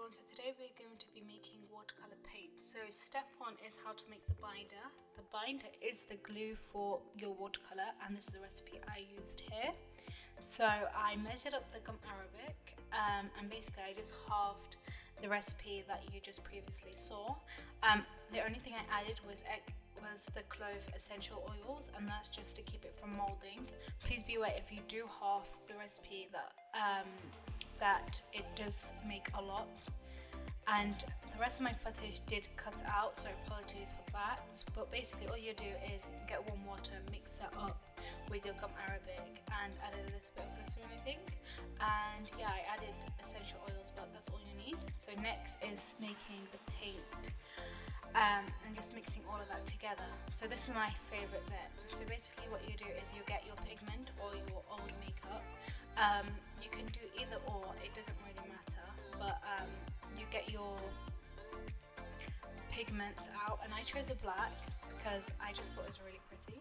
everyone, so today we're going to be making watercolor paint. So step one is how to make the binder. The binder is the glue for your watercolor, and this is the recipe I used here. So I measured up the gum arabic and basically I just halved the recipe that you just previously saw. The only thing I added was the clove essential oils, and that's just to keep it from molding. Please be aware, if you do half the recipe, that it does make a lot, and the rest of my footage did cut out, so apologies for that. But basically all you do is get warm water, mix it up with your gum arabic and add a little bit of glycerin, I think, and yeah, I added essential oils, but that's all you need. So next is making the paint and just mixing all of that together. So this is my favorite bit. So basically what you do is you get your pigment or your old makeup. You can do either or, it doesn't really matter, but you get your pigments out, and I chose a black because I just thought it was really pretty.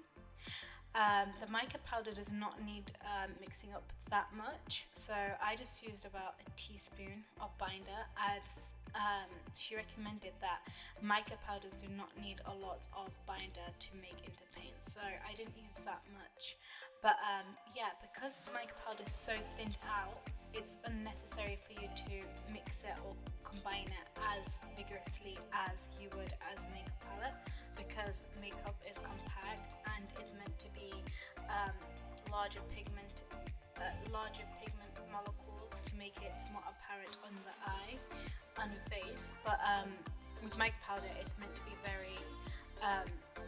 The mica powder does not need mixing up that much, so I just used about a teaspoon of binder, as she recommended that mica powders do not need a lot of binder to make into paint, so I didn't use that much. But yeah, because the mica powder is so thinned out, it's unnecessary for you to mix it or combine it as vigorously as you would as a makeup palette, because makeup is compact and is meant to be larger pigment molecules to make it more apparent on the eye, on your face. But with mica powder, it's meant to be very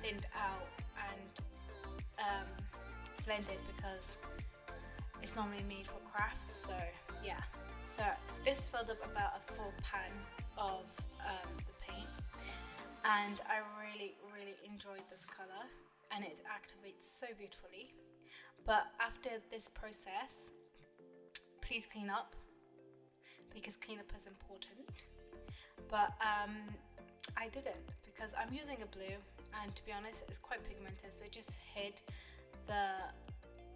thinned out and blended, because it's normally made for crafts. So yeah, so this filled up about a full pan of the paint, and I really enjoyed this color, and it activates so beautifully. But after this process, please clean up, because cleanup is important. But I didn't, because I'm using a blue, and to be honest, it's quite pigmented, so it just hid the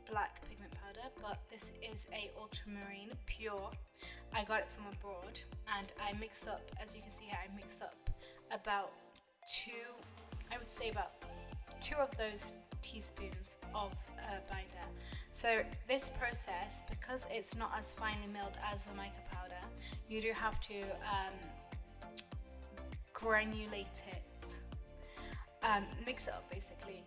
black pigment powder. But this is a ultramarine pure. I got it from abroad, and I mixed up, as you can see here, I mixed up about about two of those teaspoons of binder. So this process, because it's not as finely milled as the mica powder, you do have to granulate it, mix it up basically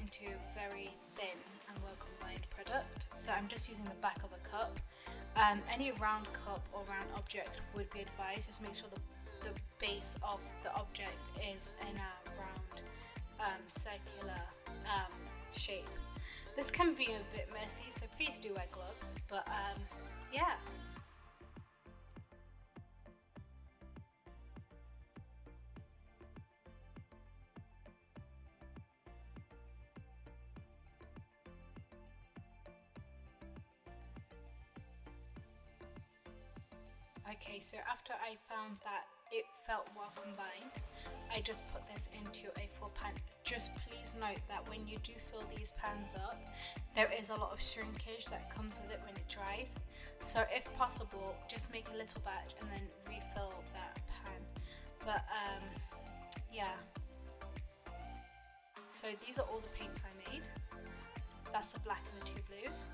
into a very thin and well combined product. So I'm just using the back of a cup. Any round cup or round object would be advised. Just make sure the base of the object is in a round circular shape. This can be a bit messy, so please do wear gloves, but yeah. Okay, so after I found that it felt well combined, I just put this into a full pan. Just please note that when you do fill these pans up, there is a lot of shrinkage that comes with it when it dries. So if possible, just make a little batch and then refill that pan. But yeah. So these are all the paints I made. That's the black and the two blues,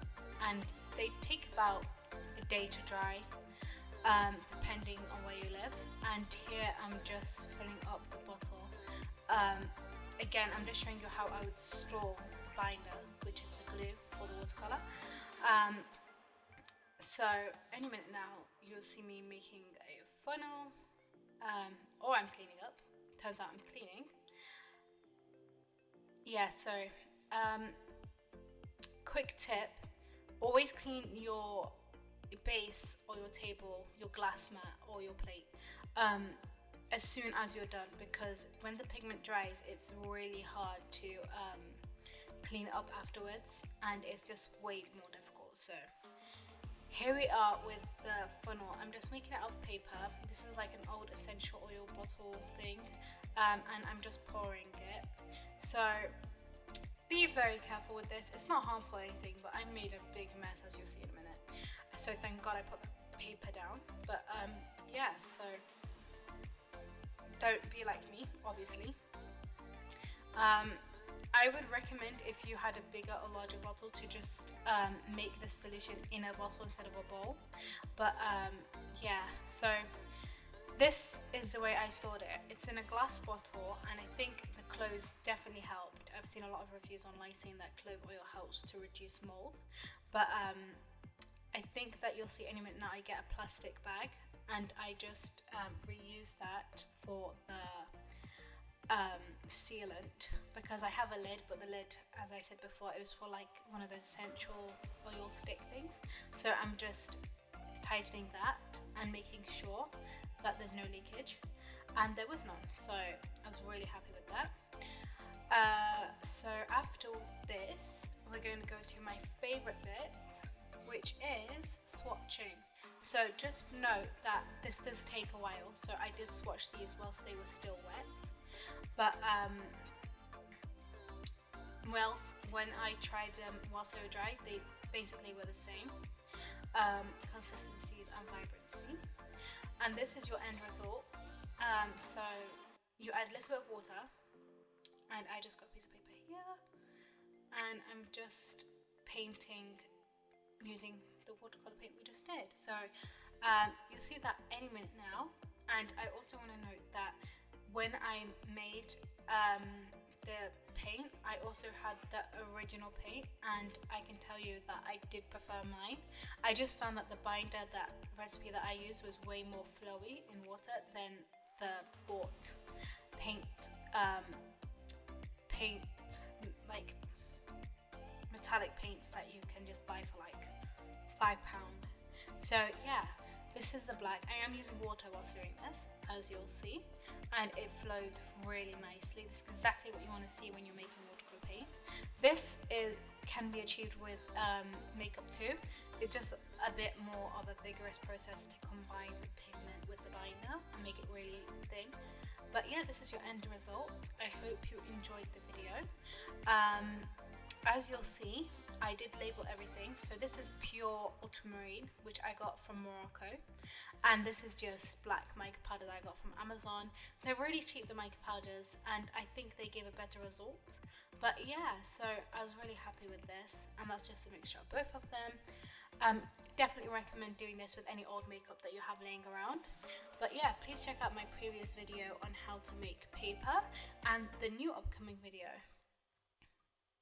and they take about a day to dry, depending on where you live. And here I'm just filling up the bottle. Again, I'm just showing you how I would store the binder, which is the glue for the watercolor. So any minute now you'll see me making a funnel, or I'm cleaning up. Turns out I'm cleaning. Yeah, so quick tip, always clean your base or your table, your glass mat or your plate as soon as you're done, because when the pigment dries, it's really hard to clean up afterwards, and it's just way more difficult. So here we are with the funnel. I'm just making it out of paper. This is like an old essential oil bottle thing, and I'm just pouring it. So be very careful with this. It's not harmful or anything, but I made a big mess, as you'll see in a minute. So thank God I put the paper down. But yeah, so don't be like me, obviously. I would recommend, if you had a bigger or larger bottle, to just make the solution in a bottle instead of a bowl. But yeah, so this is the way I stored it. It's in a glass bottle, and I think the cloves definitely helped. I've seen a lot of reviews online saying that clove oil helps to reduce mold. But I think that you'll see any minute now I get a plastic bag, and I just reuse that for the sealant, because I have a lid, but the lid, as I said before, it was for like one of those essential oil stick things. So I'm just tightening that and making sure that there's no leakage, and there was none, so I was really happy with that. So after this, we're going to go to my favorite bit, which is swatching. So just note that this does take a while, so I did swatch these whilst they were still wet. But when I tried them whilst they were dry, they basically were the same consistencies and vibrancy. And this is your end result. So you add a little bit of water, and I just got a piece of paper here, and I'm just painting using the watercolor paint we just did. So you'll see that any minute now. And I also want to note that when I made the paint, I also had the original paint, and I can tell you that I did prefer mine. I just found that the binder, that recipe that I used, was way more flowy in water than the bought paint, like metallic paints that you can just buy for like £5. So yeah, this is the black. I am using water whilst doing this, as you'll see, and it flowed really nicely. This is exactly what you want to see when you're making watercolor paint. This can be achieved with makeup too. It's just a bit more of a vigorous process to combine the pigment with the binder and make it really thin. But yeah, this is your end result. I hope you enjoyed the video. As you'll see, I did label everything. So this is pure ultramarine, which I got from Morocco, and this is just black mica powder that I got from Amazon. They're really cheap, the mica powders, and I think they give a better result. But yeah, so I was really happy with this, and that's just a mixture of both of them. Definitely recommend doing this with any old makeup that you have laying around. But yeah, please check out my previous video on how to make paper and the new upcoming video.